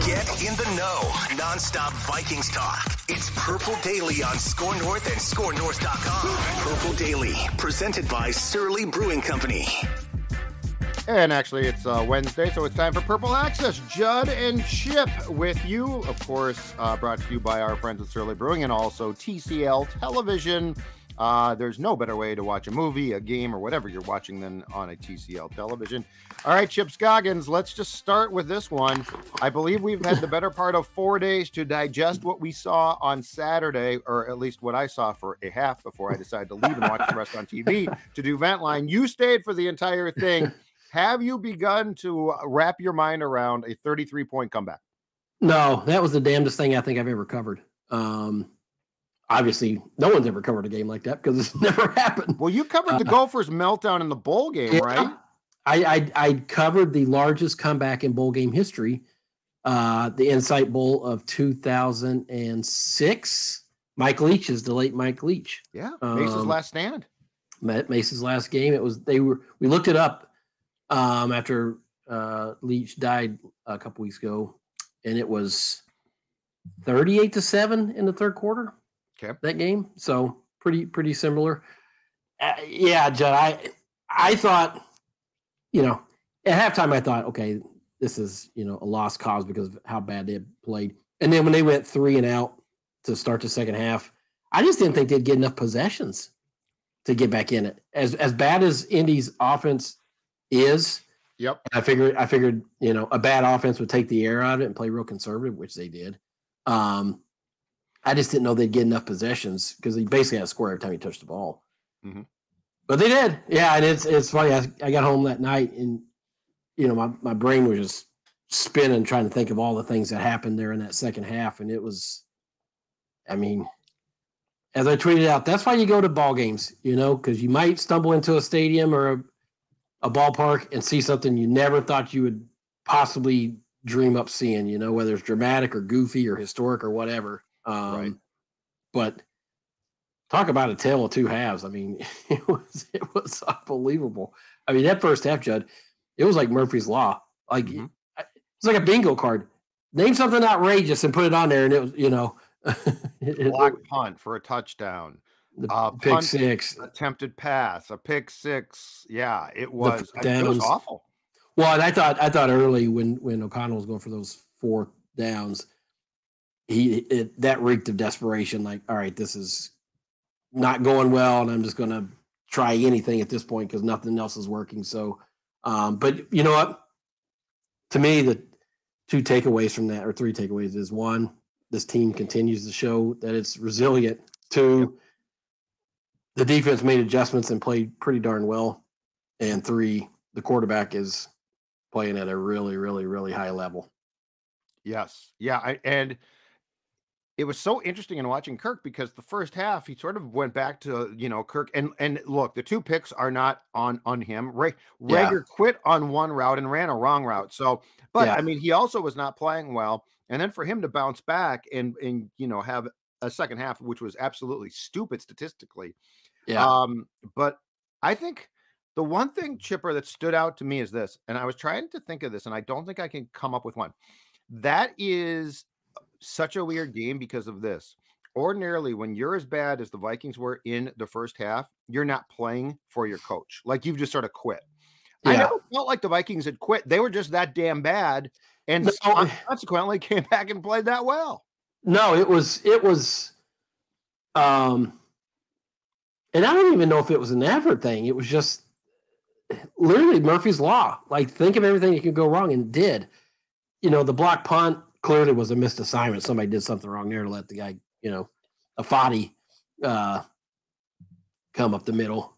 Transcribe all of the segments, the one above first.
Get in the know. Nonstop Vikings talk. It's Purple Daily on Score North and ScoreNorth.com. Purple Daily, presented by Surly Brewing Company. And actually, it's Wednesday, so it's time for Purple Access. Judd and Chip with you. Of course, brought to you by our friends at Surly Brewing and also TCL Television. There's no better way to watch a movie, a game, or whatever you're watching than on a TCL television. All right, Chip Scoggins, let's just start with this one. I believe we've had the better part of 4 days to digest what we saw on Saturday, or at least what I saw for a half before I decided to leave and watch the rest on TV to do Ventline. You stayed for the entire thing. Have you begun to wrap your mind around a 33-point comeback? No, that was the damnedest thing I think I've ever covered. Obviously, no one's ever covered a game like that because it's never happened. Well, you covered the Gophers' meltdown in the bowl game, yeah, right? I covered the largest comeback in bowl game history, the Insight Bowl of 2006. Mike Leach is the late Mike Leach. Yeah, Mace's last stand. Mace's last game. We looked it up after Leach died a couple weeks ago, and it was 38-7 in the third quarter. Okay. That game, so pretty similar. Yeah, Judd, I thought, at halftime I thought, okay, this is a lost cause because of how bad they had played. And then when they went 3 and out to start the second half, I just didn't think they'd get enough possessions to get back in it. As bad as Indy's offense is, yep. I figured a bad offense would take the air out of it and play real conservative, which they did. I just didn't know they'd get enough possessions because he basically had to score every time he touched the ball. Mm-hmm. But they did. Yeah, and it's funny. I got home that night and, my brain was just spinning trying to think of all the things that happened there in that second half. And it was, as I tweeted out, that's why you go to ball games, because you might stumble into a stadium or a ballpark and see something you never thought you would possibly dream up seeing, whether it's dramatic or goofy or historic or whatever. Right. But talk about a tale of two halves. It was unbelievable. That first half, Judd, it was like Murphy's Law. Mm-hmm. It's like a bingo card. Name something outrageous and put it on there, and it was, block punt for a touchdown. Pick punt, six, attempted pass, a pick six. Yeah, it was. It was awful. Well, and I thought early when O'Connell was going for those 4 downs, that reeked of desperation. Like, all right, this is not going well, and I'm just going to try anything at this point because nothing else is working. So, but you know what? To me, the 2 takeaways from that, or 3 takeaways, is 1, this team continues to show that it's resilient. 2, the defense made adjustments and played pretty darn well. And 3, the quarterback is playing at a really, really, really high level. Yes. Yeah. And it was so interesting in watching Kirk because the first half he sort of went back to, Kirk and look, the 2 picks are not on him. Rager quit on one route and ran a wrong route. So, but he also was not playing well. And then for him to bounce back and have a second half, which was absolutely stupid statistically. Yeah. But I think the one thing, Chipper, that stood out to me is this, and I was trying to think of this, and I don't think I can come up with one. That is such a weird game because of this. Ordinarily, when you're as bad as the Vikings were in the first half, you're not playing for your coach. Like, you've just sort of quit. Yeah. I never felt like the Vikings had quit. They were just that damn bad, and consequently came back and played that well. No, it was and I don't even know if it was an effort thing. It was just literally Murphy's Law. Like, think of everything that could go wrong, and it did. The block punt clearly was a missed assignment. Somebody did something wrong there to let the guy, a Fadi, come up the middle.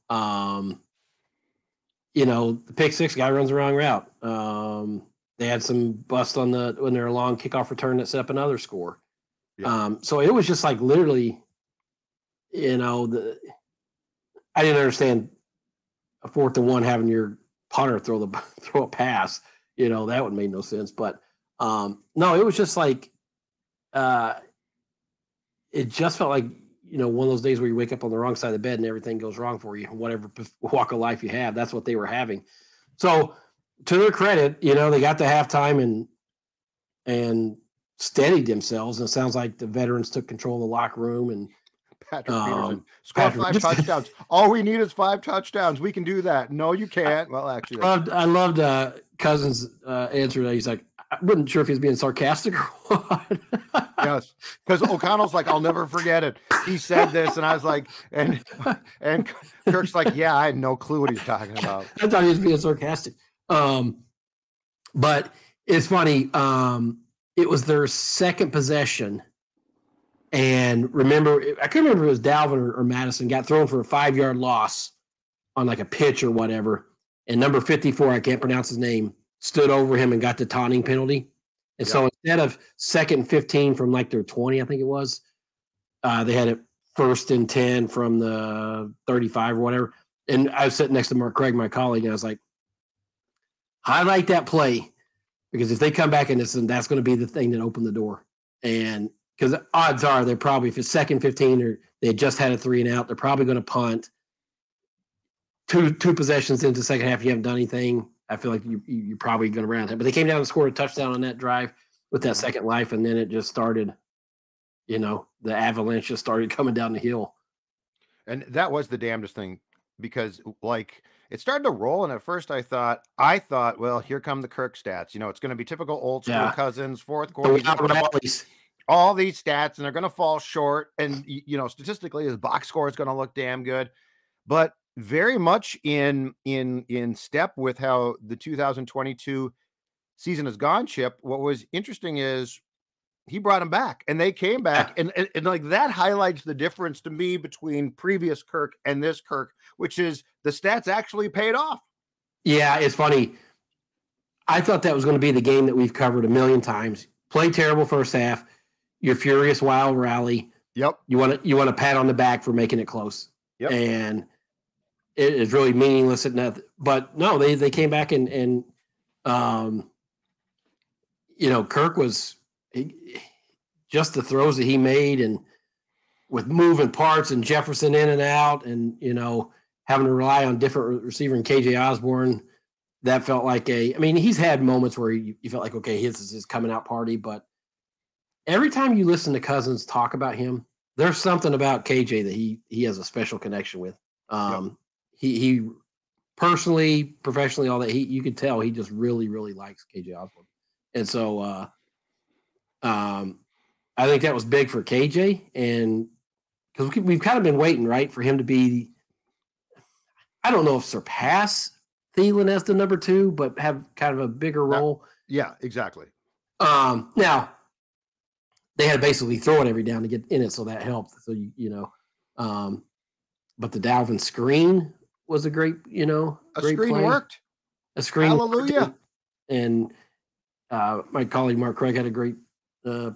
The pick six guy runs the wrong route. They had some bust when they're a long kickoff return that set up another score. Yeah. So it was just like literally, I didn't understand a 4th and 1 having your punter throw a pass. That would make no sense. But no, it was just like it just felt like one of those days where you wake up on the wrong side of the bed and everything goes wrong for you. Whatever walk of life you have, that's what they were having. So to their credit, they got to halftime and steadied themselves. And it sounds like the veterans took control of the locker room. And Patrick Peterson scored 5 touchdowns. All we need is 5 touchdowns. We can do that. No, you can't. Well, actually, I loved Cousins' answer. He's like, I wasn't sure if he was being sarcastic or what. Yes, because O'Connell's like, I'll never forget it. He said this, and I was like, and Kirk's like, yeah, I had no clue what he's talking about. I thought he was being sarcastic. But it's funny. It was their second possession. And remember, I can't remember if it was Dalvin or Madison got thrown for a 5-yard loss on like a pitch or whatever. And number 54, I can't pronounce his name, stood over him and got the taunting penalty. And so instead of 2nd and 15 from like their 20, I think it was, they had it 1st and 10 from the 35 or whatever. And I was sitting next to Mark Craig, my colleague, and I was like, highlight that play, because if they come back in this, then that's going to be the thing that opened the door. And because odds are they're probably, if it's 2nd 15 or they just had a 3 and out, they're probably going to punt. Two possessions into the second half, you haven't done anything. I feel like you're probably going to round that. But they came down and scored a touchdown on that drive with that second life, and then it just started, the avalanche just started coming down the hill. And that was the damnedest thing, because like it started to roll, and at first I thought, well, here come the Kirk stats. It's going to be typical old school Cousins, fourth quarter. All these stats, and they're going to fall short. And, statistically, his box score is going to look damn good. But very much in step with how the 2022 season has gone, Chip, what was interesting is he brought them back, and they came back. And like that highlights the difference to me between previous Kirk and this Kirk, which is the stats actually paid off. Yeah, it's funny. I thought that was going to be the game that we've covered a million times. Play terrible first half. Your furious wild rally. Yep. You want a pat on the back for making it close. Yep. And it is really meaningless at nothing. But no, they came back and Kirk was just the throws that he made, and with moving parts and Jefferson in and out, and having to rely on different receiver and KJ Osborne, that felt like he's had moments where you felt like, okay, his is his coming out party, but every time you listen to Cousins talk about him, there's something about KJ that he has a special connection with. He personally, professionally, all that, you could tell he just really, really likes KJ Osborne. And so I think that was big for KJ, and because we've kind of been waiting, right, for him to be, I don't know if surpass Thielen as the number 2, but have kind of a bigger role. Yeah, exactly. Now, they had to basically throw it every down to get in it, so that helped. So but the Dalvin screen was a great, a great screen play. worked. A screen, hallelujah. Worked. And my colleague Mark Craig had a great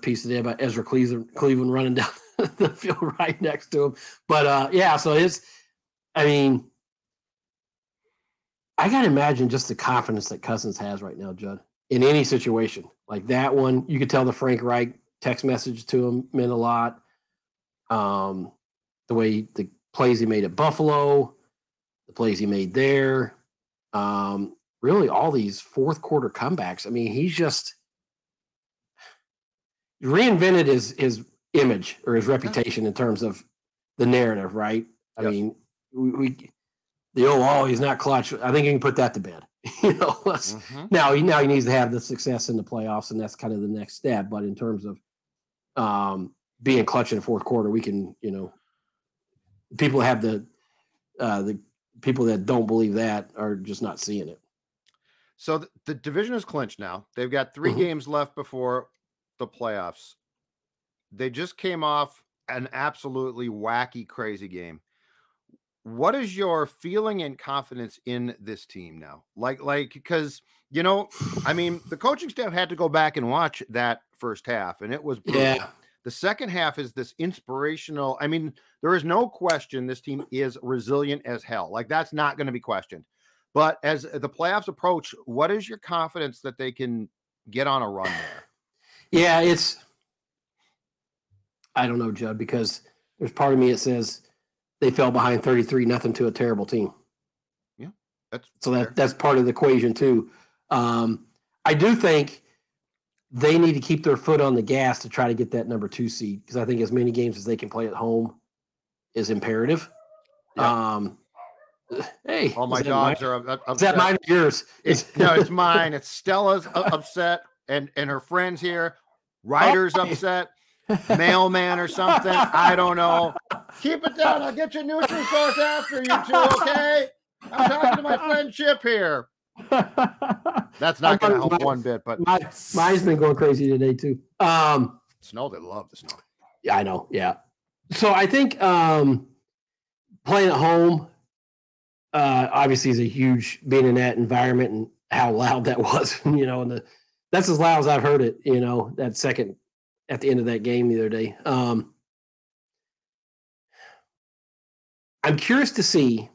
piece today about Ezra Cleveland running down the field right next to him. But so I gotta imagine just the confidence that Cousins has right now, Judd, in any situation like that one. You could tell the Frank Reich text message to him meant a lot. The way the plays he made at Buffalo, the plays he made there, really all these fourth quarter comebacks. He's just reinvented his image or his reputation in terms of the narrative, right? Yes. He's not clutch. I think you can put that to bed. Now he needs to have the success in the playoffs, and that's kind of the next step. But in terms of being clutch in the fourth quarter, we can, people have the people that don't believe that are just not seeing it. So the division is clinched now. They've got 3 games left before the playoffs. They just came off an absolutely wacky, crazy game. What is your feeling and confidence in this team now? Because, the coaching staff had to go back and watch that first half, and it was brutal. Yeah. The second half is this inspirational. There is no question this team is resilient as hell. That's not going to be questioned. But as the playoffs approach, what is your confidence that they can get on a run there? Yeah, I don't know, Judd, because there's part of me that says they fell behind 33-0 to a terrible team. Yeah, that's part of the equation too. I do think they need to keep their foot on the gas to try to get that number 2 seed, because I think as many games as they can play at home is imperative. Yep. Hey, all my dogs are upset. Is that mine or yours? No, it's mine. It's Stella's upset, and her friends here. Ryder's upset. Mailman or something. I don't know. Keep it down. I'll get your neutral source after you two, okay? I'm talking to my friend Chip here. That's not going to help one bit, but mine's been going crazy today too. Snow, they love the snow. Yeah, I know. Yeah. So I think playing at home obviously is a huge, being in that environment and how loud that was, and that's as loud as I've heard it, that second at the end of that game the other day. I'm curious to see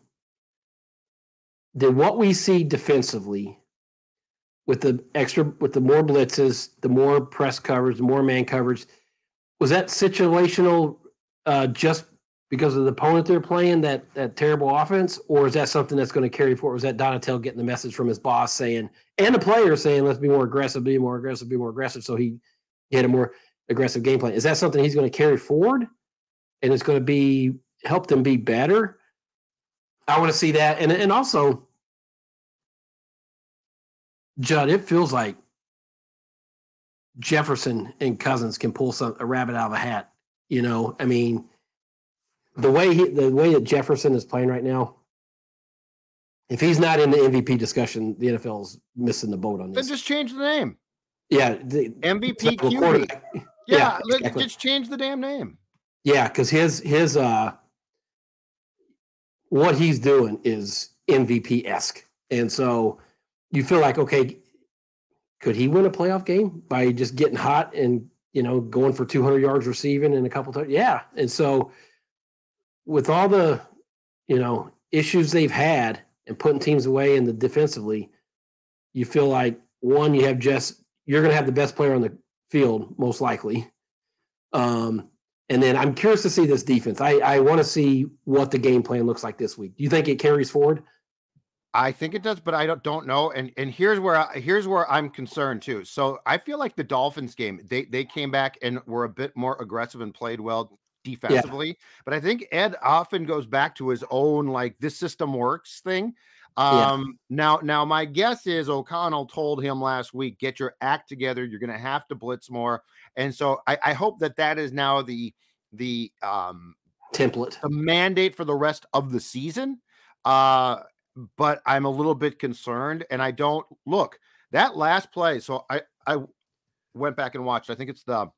that what we see defensively with the more blitzes, the more press coverage, the more man coverage, was that situational just because of the opponent they're playing, that terrible offense, or is that something that's going to carry forward? Was that Donatello getting the message from his boss saying, and the player saying, let's be more aggressive, be more aggressive, be more aggressive, so he had a more aggressive game plan? Is that something he's going to carry forward, and it's going to help them be better? I want to see that. And also, Judd, it feels like Jefferson and Cousins can pull a rabbit out of a hat. I mean, the way that Jefferson is playing right now, if he's not in the MVP discussion, the NFL is missing the boat on this. Then just change the name. Yeah, the MVP QB. Yeah, exactly. Let's just change the damn name. Yeah, because his what he's doing is MVP-esque. And so you feel like, okay, could he win a playoff game by just getting hot and, going for 200 yards receiving and a couple times? Yeah. And so with all the, issues they've had and putting teams away in the defensively, you feel like, one, you're going to have the best player on the field, most likely. And then I'm curious to see this defense. I want to see what the game plan looks like this week. Do you think it carries forward? I think it does, but I don't know. And here's where I'm concerned too. So I feel like the Dolphins game, they came back and were a bit more aggressive and played well defensively. Yeah. But I think Ed often goes back to his own, like, this system works thing. Now my guess is O'Connell told him last week, get your act together. You're going to have to blitz more. And so I hope that is now the template, the mandate for the rest of the season. But I'm a little bit concerned, and I don't look that last play. So I went back and watched. I think it's the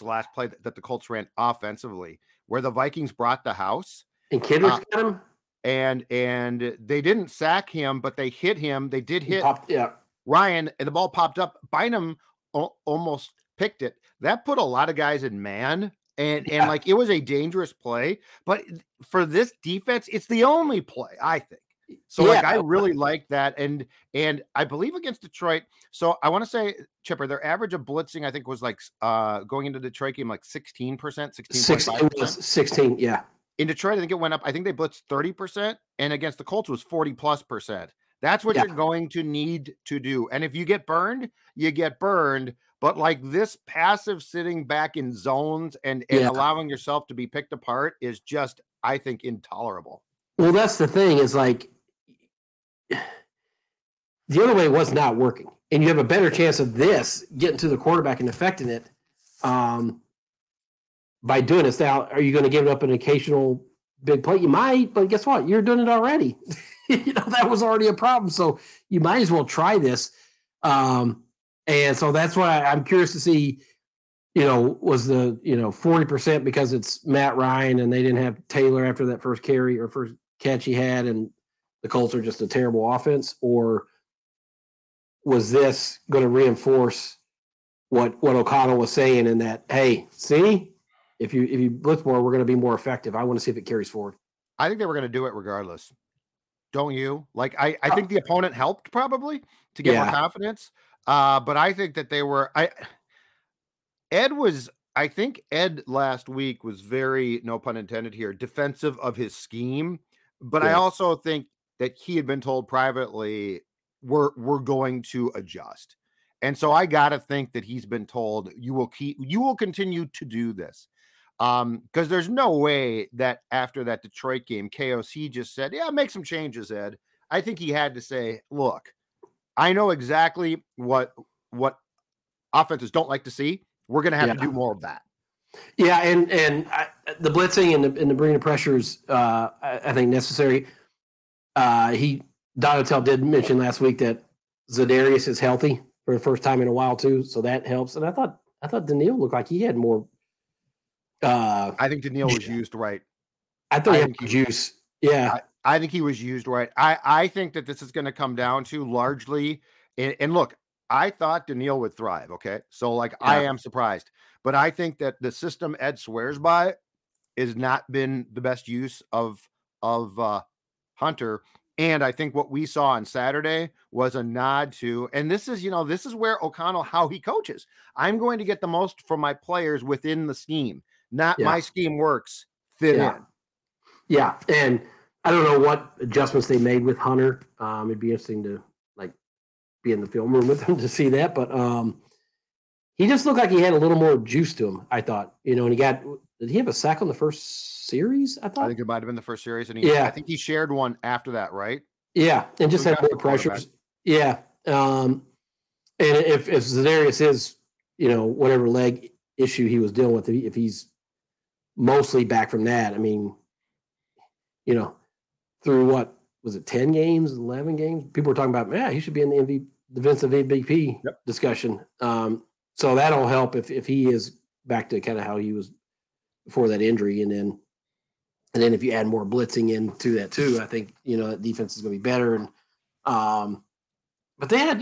last play that the Colts ran offensively, where the Vikings brought the house and Kendrick got him. And they didn't sack him, but they hit him. They did hit Ryan, and the ball popped up. Bynum almost picked it. That put a lot of guys in man, and like, it was a dangerous play. But for this defense, it's the only play, I think. So like, I really like that, and I believe against Detroit. So I want to say, Chipper, their average of blitzing, I think, was like going into the Detroit game like 16%, 16.5%. 16, yeah. In Detroit, I think it went up. I think they blitzed 30%, and against the Colts was 40+%. That's what you're going to need to do. And if you get burned, you get burned. But like, this passive sitting back in zones and allowing yourself to be picked apart is just, I think, intolerable. Well, that's the thing, is like, the other way was not working. And you have a better chance of this getting to the quarterback and affecting it by doing this. Now, are you going to give up an occasional big play? You might, but guess what? You're doing it already. That was already a problem. So you might as well try this. And so that's why I'm curious to see, was the, 40% because it's Matt Ryan and they didn't have Taylor after that first carry or first catch he had, and the Colts are just a terrible offense? Or was this going to reinforce what O'Connell was saying, in that, hey, see, if you blitz more, we're going to be more effective. I want to see if it carries forward. I think they were going to do it regardless. Don't you? Like, I think the opponent helped probably to get more confidence. But I think that they were, I think Ed last week was very, no pun intended here, defensive of his scheme. But I also think that he had been told privately, we're going to adjust. And so I got to think that he's been told you will continue to do this. Because there's no way that after that Detroit game, KOC just said, yeah, make some changes, Ed. I think he had to say, look, I know exactly what offenses don't like to see. We're going to have to do more of that. Yeah, and the blitzing and the bringing of pressures, I think necessary. Donatel did mention last week that Zadarius is healthy for the first time in a while too, so that helps. And I thought Daniil looked like he had more. I think Daniil was used right. I thought he had juice. Yeah, I think he was used right. I think that this is going to come down to largely, and look, I thought Daniil would thrive. Okay, so I am surprised, but I think that the system Ed swears by has not been the best use of Hunter. And I think what we saw on Saturday was a nod to, and this is where O'Connell, how he coaches. I'm going to get the most from my players within the scheme, not my scheme works, fit in. Yeah. And I don't know what adjustments they made with Hunter. It'd be interesting to be in the film room with him to see that. But he just looked like he had a little more juice to him, I thought. And did he have a sack on the first series? I think it might have been the first series. And I think he shared one after that, right? Yeah. And just had more pressures. Yeah. And if Zadarius is, whatever leg issue he was dealing with, if he's mostly back from that, I mean, through what was it, 10 games, 11 games? People were talking about, he should be in the defensive MVP discussion. So that'll help if he is back to kind of how he was before that injury. And then if you add more blitzing into that too, I think, that defense is going to be better. And, but they had,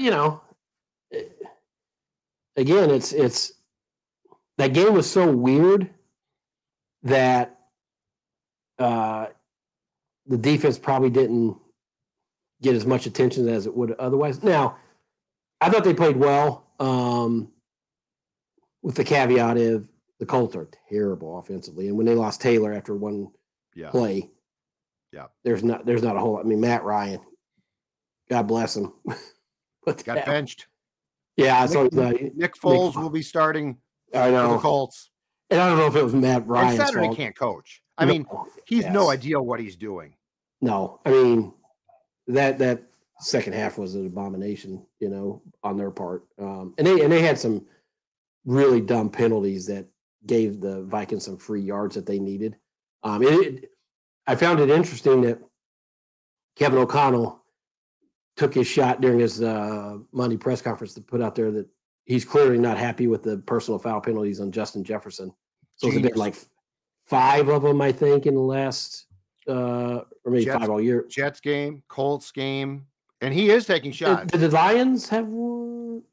again, it's that game was so weird that the defense probably didn't get as much attention as it would otherwise. Now, I thought they played well, with the caveat of the Colts are terrible offensively, and when they lost Taylor after one play, there's not a whole lot. I mean, Matt Ryan, God bless him, but got benched. Yeah, Nick Foles will be starting. I know for the Colts, and I don't know if it was Matt Ryan's fault. Saturday fault. Can't coach. I mean, he's no idea what he's doing. No, I mean that second half was an abomination, on their part. And they had some really dumb penalties that gave the Vikings some free yards that they needed. I found it interesting that Kevin O'Connell took his shot during his Monday press conference to put out there that he's clearly not happy with the personal foul penalties on Justin Jefferson. So it's been like 5 of them, I think, in the last or maybe Jets, 5 all year. Jets game, Colts game, and he is taking shots. Did the Lions have one?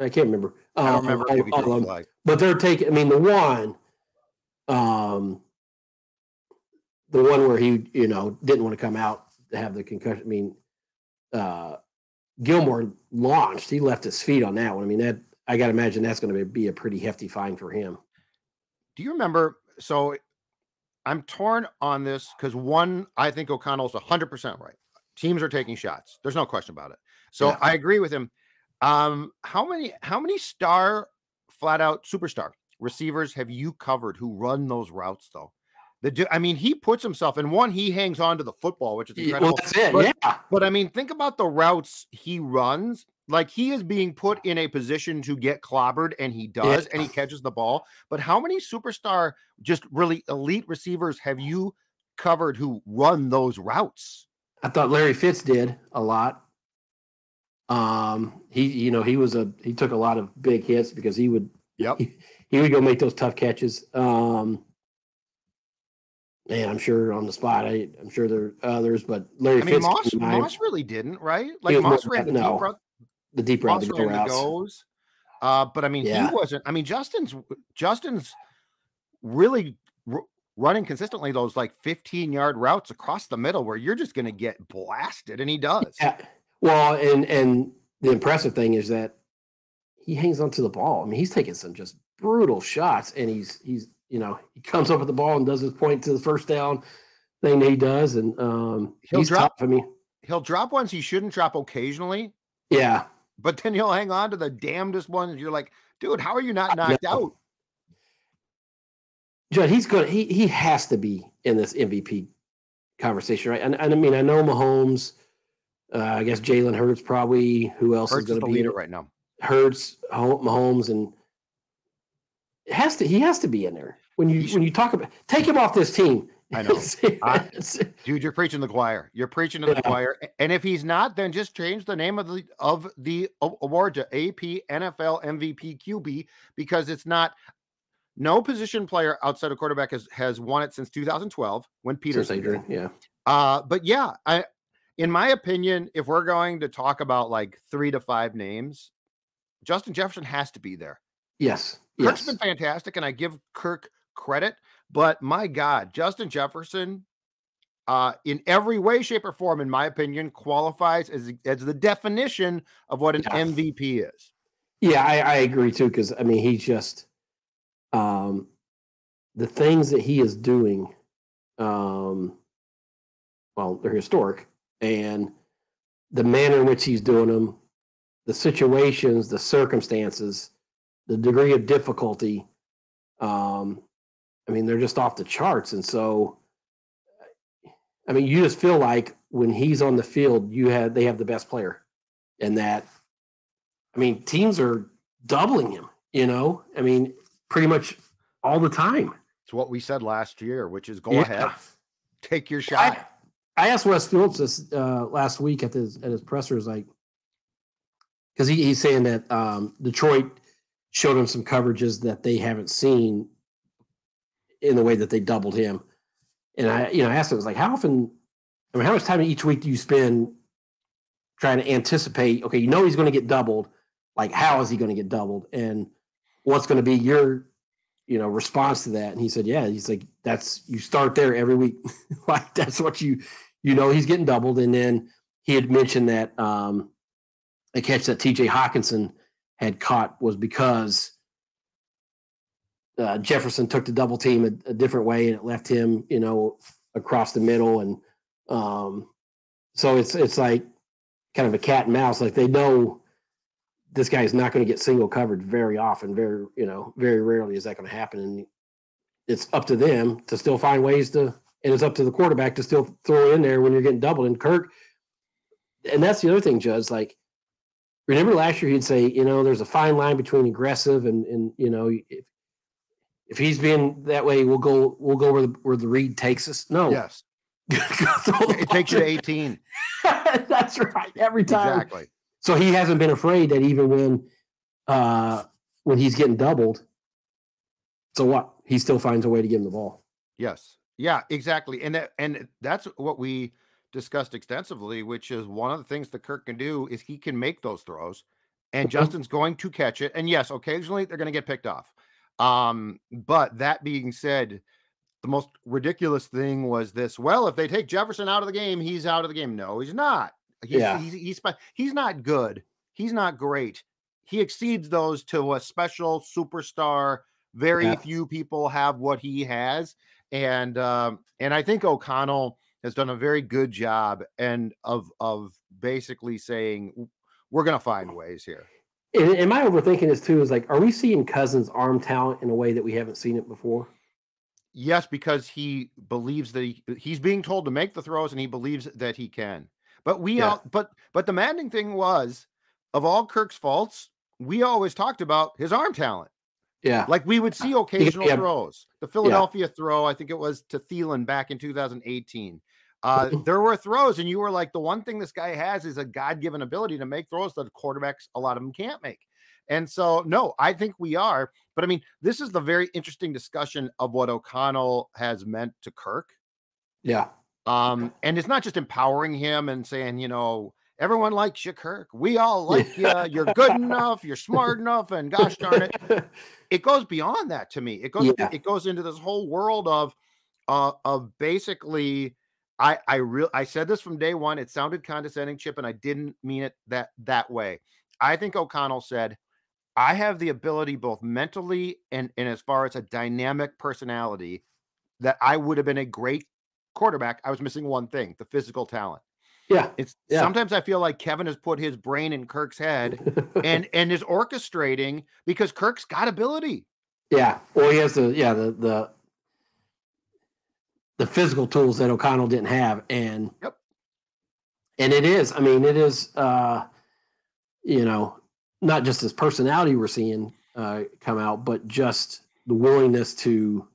I can't remember. I don't remember if he threw a flag. But they're taking. I mean, the one where he didn't want to come out to have the concussion. I mean, Gilmore launched. He left his feet on that one. I mean, I got to imagine that's going to be a pretty hefty fine for him. Do you remember? So I'm torn on this because I think O'Connell's 100% right. Teams are taking shots. There's no question about it. So I agree with him. How many star, flat out superstar receivers have you covered who run those routes though? He puts himself in one. He hangs on to the football, which is incredible. Well, that's it. But I mean, think about the routes he runs. Like he is being put in a position to get clobbered, and he does, and he catches the ball. But how many superstar, just really elite receivers have you covered who run those routes? I thought Larry Fitz did a lot. He took a lot of big hits because he would go make those tough catches. Man, I'm sure on the spot. I'm sure there are others, but Larry Fitz. Moss really didn't, right? Like Moss ran the deep route, the goes. But I mean, he wasn't. I mean, Justin's really running consistently those like 15-yard routes across the middle where you're just going to get blasted, and he does. Yeah. Well, and the impressive thing is that he hangs onto the ball. I mean, he's taking some just brutal shots, and he's he comes up with the ball and does his point to the first down thing that he does, and he's tough. I mean, he'll drop ones he shouldn't drop occasionally. Yeah. but then you'll hang on to the damnedest one. And you're like, dude, how are you not knocked out? Judd, he has to be in this MVP conversation, right? And I mean, I know Mahomes, I guess Jalen Hurts probably. Who else is going to be leader right now? Hurts, Mahomes, and he has to be in there. When you talk about take him off this team. I know. Dude, you're preaching to the choir. You're preaching to the choir. And if he's not, then just change the name of the award to AP NFL MVP QB, because it's not. No position player outside of quarterback has won it since 2012 when Peterson did. Yeah. But yeah, in my opinion, if we're going to talk about like 3 to 5 names, Justin Jefferson has to be there. Yes. Kirk's been fantastic, and I give Kirk credit, but my God, Justin Jefferson, in every way, shape, or form, in my opinion, qualifies as the definition of what an MVP is. Yeah, I agree too, because I mean, he's just the things that he is doing, well, they're historic, and the manner in which he's doing them, the situations, the circumstances, the degree of difficulty, I mean, they're just off the charts. And so, I mean, you just feel like when he's on the field, they have the best player, and that, I mean, teams are doubling him, I mean, pretty much all the time. It's what we said last year, which is go ahead, take your shot. I asked Wes Phillips this last week at his pressers, like, because he's saying that Detroit showed him some coverages that they haven't seen in the way that they doubled him. And I asked him, I was like, how much time each week do you spend trying to anticipate, okay, he's going to get doubled. Like, how is he going to get doubled? And what's going to be your, response to that? And he said, he's like, you start there every week. Like, that's what he's getting doubled. And then he had mentioned that a catch that TJ Hawkinson had caught was because Jefferson took the double team a different way, and it left him, across the middle. And so it's like kind of a cat and mouse. Like, they know this guy is not going to get single covered very often. Very rarely is that going to happen. And it's up to them to still find ways and it's up to the quarterback to still throw it in there when you're getting doubled. And Kirk, and that's the other thing, Judd, like, remember last year he'd say, there's a fine line between aggressive and if he's being that way, we'll go where the read takes us. No. Yes. It takes you to 18. That's right. Every time. Exactly. So he hasn't been afraid that even when he's getting doubled, so what? He still finds a way to give him the ball. Yes. Yeah, exactly. And that's what we discussed extensively, which is one of the things that Kirk can do is he can make those throws, and Justin's going to catch it. And yes, occasionally they're going to get picked off. But that being said, the most ridiculous thing was this. Well, if they take Jefferson out of the game, he's out of the game. No, he's not. He's not good. He's not great. He exceeds those to a special superstar. Very few people have what he has. And I think O'Connell has done a very good job of basically saying, we're going to find ways here. And my overthinking this too is like, are we seeing Cousins' arm talent in a way that we haven't seen it before? Yes, because he believes that he's being told to make the throws, and he believes that he can. But but the maddening thing was, of all Kirk's faults, we always talked about his arm talent. Yeah. Like, we would see occasional throws. The Philadelphia throw, I think it was to Thielen back in 2018. There were throws, and you were like, the one thing this guy has is a God-given ability to make throws that quarterbacks, a lot of them can't make. And so, no, I think we are. But I mean, this is the very interesting discussion of what O'Connell has meant to Kirk. Yeah. And it's not just empowering him and saying, everyone likes you, Kirk. We all like you. You're good enough. You're smart enough. And gosh darn it, it goes beyond that to me. It goes into this whole world of basically, I said this from day one. It sounded condescending, Chip, and I didn't mean it that way. I think O'Connell said, I have the ability, both mentally and as far as a dynamic personality, that I would have been a great quarterback. I was missing one thing, the physical talent. It's sometimes I feel like Kevin has put his brain in Kirk's head and is orchestrating because Kirk's got ability. Yeah. Well, he has the physical tools that O'Connell didn't have. And it is, not just his personality we're seeing come out, but just the willingness to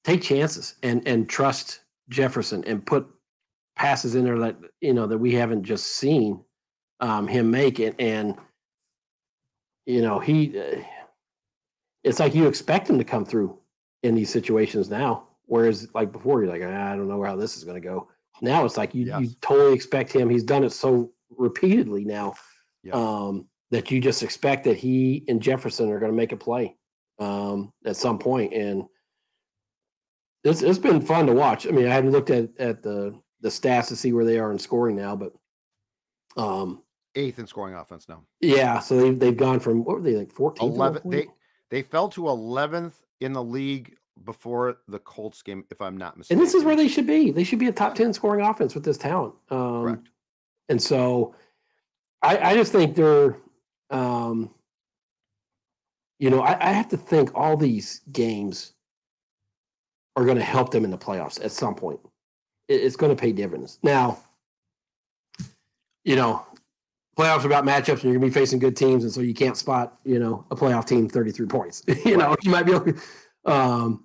take chances and trust Jefferson and put passes in there that we haven't just seen him make it. And it's like you expect him to come through in these situations now, whereas like before you're like, I don't know how this is going to go. Now it's like you totally expect him. He's done it so repeatedly now that you just expect that he and Jefferson are going to make a play at some point. And it's been fun to watch. I mean, I haven't looked at the stats to see where they are in scoring now, but 8th in scoring offense now. Yeah, so they've gone from, what were they, like 14? 11. They fell to 11th in the league before the Colts game, if I'm not mistaken. And this is where they should be. They should be a top 10 scoring offense with this talent. Correct. And so I just think they're, I have to think all these games are going to help them in the playoffs at some point. It's going to pay dividends. Now, playoffs are about matchups, and you're going to be facing good teams, and so you can't spot, a playoff team 33 points. You might be able to,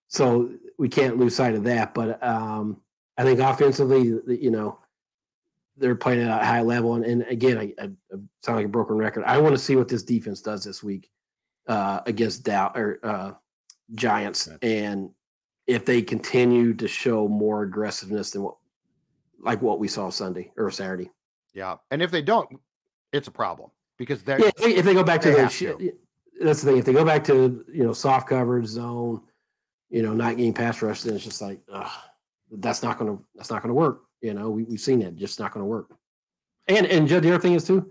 so we can't lose sight of that. But I think offensively, they're playing at a high level. And again, I sound like a broken record. I want to see what this defense does this week against Giants, and if they continue to show more aggressiveness than what we saw Sunday or Saturday. Yeah, and if they don't, it's a problem because if they go back to that's the thing. If they go back to soft coverage zone, not getting pass rush, then it's just like that's not going to work. We've seen it, just not going to work. And Judd, the other thing is too,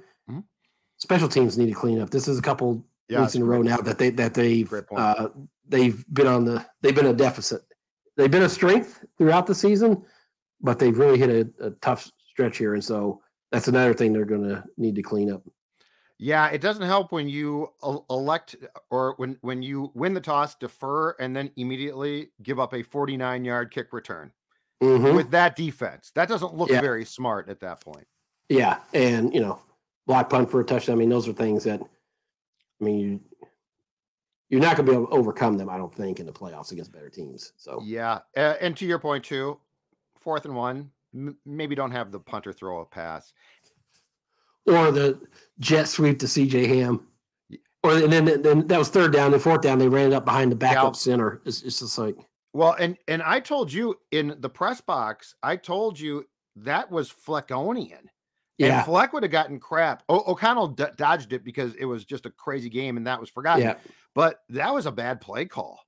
special teams need to clean up. This is a couple weeks in a row now that they've been a deficit. They've been a strength throughout the season, but they've really hit a tough stretch here, and so that's another thing they're going to need to clean up. Yeah, it doesn't help when you elect or when you win the toss, defer, and then immediately give up a 49-yard kick return with that defense. That doesn't look very smart at that point. Yeah, and block punt for a touchdown. I mean, those are things that you're not going to be able to overcome them, I don't think, in the playoffs against better teams. So yeah, and to your point too, 4th and 1. Maybe don't have the punter throw a pass, or the jet sweep to CJ Ham, and then that was 3rd down. And 4th down, they ran it up behind the backup center. It's just like, well, and I told you in the press box, I told you that was Fleckonian. Yeah, and Fleck would have gotten crap. O'Connell dodged it because it was just a crazy game, and that was forgotten. Yeah, but that was a bad play call.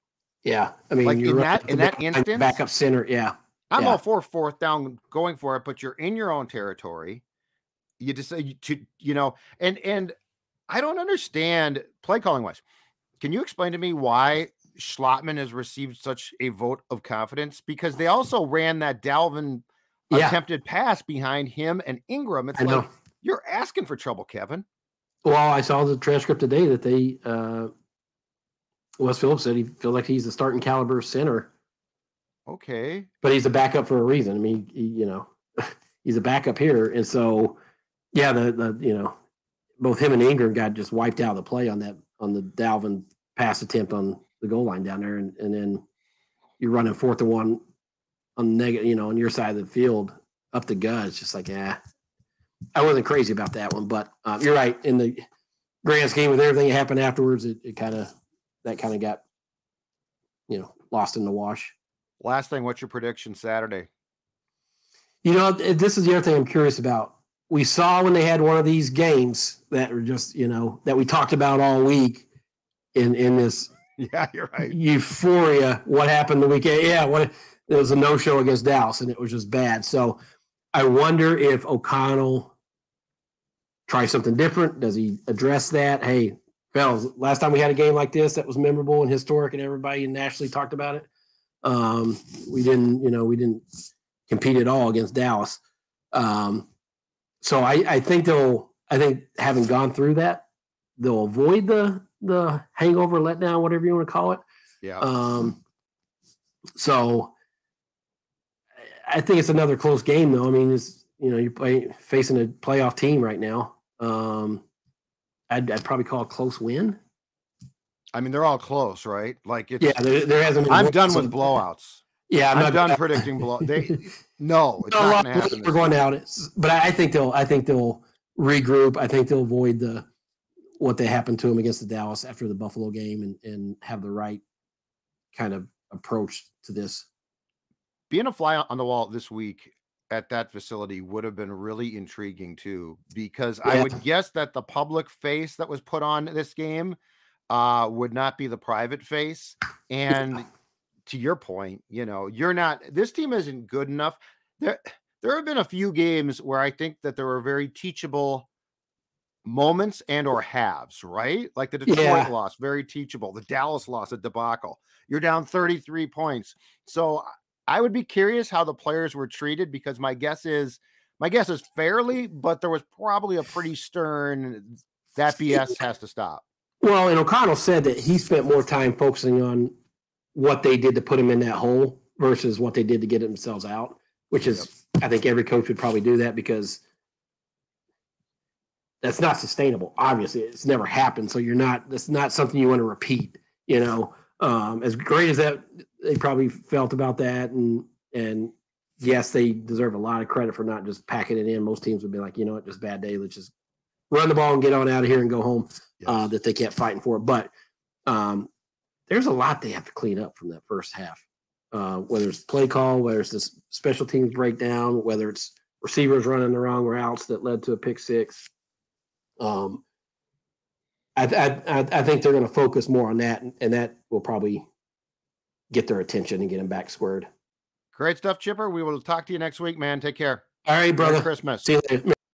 Yeah, I mean, like in that instance, backup center. Yeah. I'm all for 4th down going for it, but you're in your own territory. You decide and I don't understand play calling wise. Can you explain to me why Schlottman has received such a vote of confidence? Because they also ran that Dalvin attempted pass behind him and Ingram. It's like you're asking for trouble, Kevin. Well, I saw the transcript today that they Wes Phillips said he feels like he's the starting caliber center. Okay. But he's a backup for a reason. I mean, he's a backup here. And so, yeah, both him and Ingram got just wiped out of the play on the Dalvin pass attempt on the goal line down there. And then you're running 4th and 1 on negative, on your side of the field up the gut. It's just like, I wasn't crazy about that one. But you're right. In the grand scheme with everything that happened afterwards, it kind of got, lost in the wash. Last thing, what's your prediction Saturday? This is the other thing I'm curious about. We saw when they had one of these games that were just, that we talked about all week in this you're right. euphoria. What happened the weekend? Yeah, it was a no-show against Dallas, and it was just bad. So I wonder if O'Connell tries something different. Does he address that? Hey, fellas, last time we had a game like this that was memorable and historic and everybody nationally talked about it. We didn't compete at all against Dallas. So I think having gone through that, they'll avoid the hangover, letdown, whatever you want to call it. Yeah. So I think it's another close game, though. I mean, you're facing a playoff team right now. I'd probably call it a close win. I mean, they're all close, right? Like it's there hasn't been. I'm done with blowouts. Yeah, I'm done predicting blow. It's not going to happen. We're going down, but I think they'll regroup. I think they'll avoid what they happened to them against the Dallas after the Buffalo game and have the right kind of approach to this. Being a fly on the wall this week at that facility would have been really intriguing too, because I would guess that the public face that was put on this game would not be the private face. And to your point, this team isn't good enough. There have been a few games where I think that there were very teachable moments and or halves, right? Like the Detroit loss, very teachable. The Dallas loss, a debacle. You're down 33 points. So I would be curious how the players were treated, because my guess is fairly, but there was probably a pretty stern, that BS has to stop. Well, and O'Connell said that he spent more time focusing on what they did to put him in that hole versus what they did to get themselves out, which is, I think every coach would probably do that, because that's not sustainable. Obviously, it's never happened. So that's not something you want to repeat, as great as that they probably felt about that. And yes, they deserve a lot of credit for not just packing it in. Most teams would be like, just bad day. Let's just run the ball and get on out of here and go home. That they kept fighting for. But there's a lot they have to clean up from that first half, whether it's play call, whether it's this special teams breakdown, whether it's receivers running the wrong routes that led to a pick six. I think they're going to focus more on that, and that will probably get their attention and get them back squared. Great stuff, Chipper. We will talk to you next week, man. Take care. All right, brother. Merry Christmas. See you later.